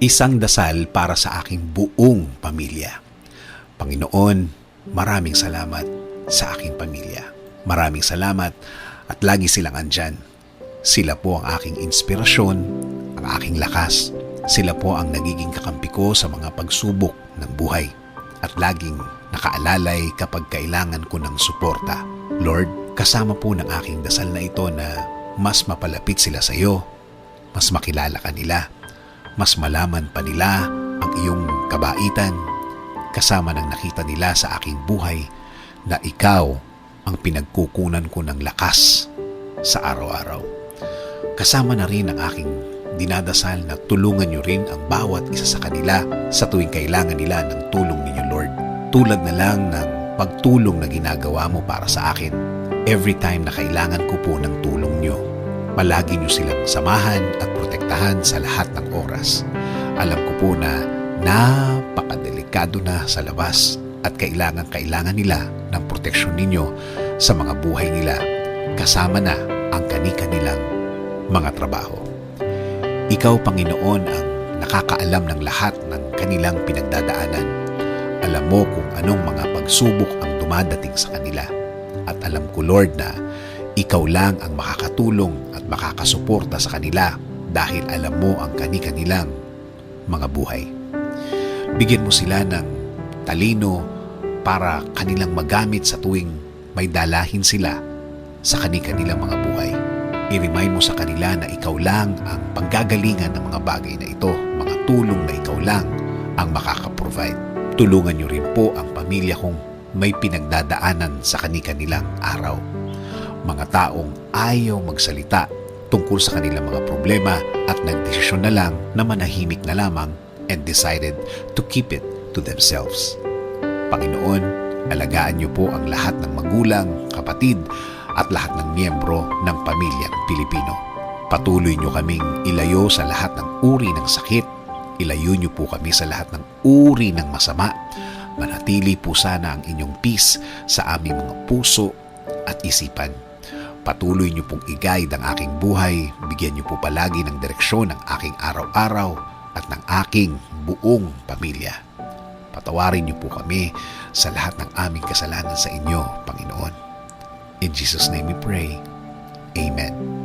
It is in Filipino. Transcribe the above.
Isang dasal para sa aking buong pamilya. Panginoon, maraming salamat sa aking pamilya. Maraming salamat at lagi silang andyan. Sila po ang aking inspirasyon, ang aking lakas. Sila po ang nagiging kakampi ko sa mga pagsubok ng buhay. At laging nakaalalay kapag kailangan ko ng suporta. Lord, kasama po ng aking dasal na ito na mas mapalapit sila sa iyo, mas makilala ka nila, mas malaman pa nila ang iyong kabaitan, kasama ng nakita nila sa aking buhay na ikaw ang pinagkukunan ko ng lakas sa araw-araw. Kasama na rin ang aking dinadasal na tulungan niyo rin ang bawat isa sa kanila sa tuwing kailangan nila ng tulong ninyo, Lord. Tulad na lang ng pagtulong na ginagawa mo para sa akin every time na kailangan ko po ng tulong niyo. Palagi niyo silang samahan at protektahan sa lahat ng oras. Alam ko po na napakadelikado na sa labas at kailangan nila ng proteksyon ninyo sa mga buhay nila, kasama na ang kani-kanilang mga trabaho. Ikaw, Panginoon, ang nakakaalam ng lahat ng kanilang pinagdadaanan. Alam mo kung anong mga pagsubok ang dumadating sa kanila. At alam ko, Lord, na ikaw lang ang makakatulong at makakasuporta sa kanila dahil alam mo ang kani-kanilang mga buhay. Bigyan mo sila ng talino para kanilang magamit sa tuwing may dalahin sila sa kani-kanilang mga buhay. I-remind mo sa kanila na ikaw lang ang panggagalingan ng mga bagay na ito, mga tulong na ikaw lang ang makakaprovide. Tulungan niyo rin po ang pamilya kong may pinagdadaanan sa kani-kanilang araw. Mga taong ayaw magsalita tungkol sa kanilang mga problema at nagdesisyon na lang na manahimik na lamang and decided to keep it to themselves. Panginoon, alagaan niyo po ang lahat ng magulang, kapatid, at lahat ng miyembro ng pamilyang Pilipino. Patuloy niyo kaming ilayo sa lahat ng uri ng sakit. Ilayo niyo po kami sa lahat ng uri ng masama. Manatili po sana ang inyong peace sa aming mga puso at isipan. Patuloy niyo pong i-guide ang aking buhay. Bigyan niyo po palagi ng direksyon ng aking araw-araw at ng aking buong pamilya. Patawarin niyo po kami sa lahat ng aming kasalanan sa inyo, Panginoon. In Jesus' name we pray. Amen.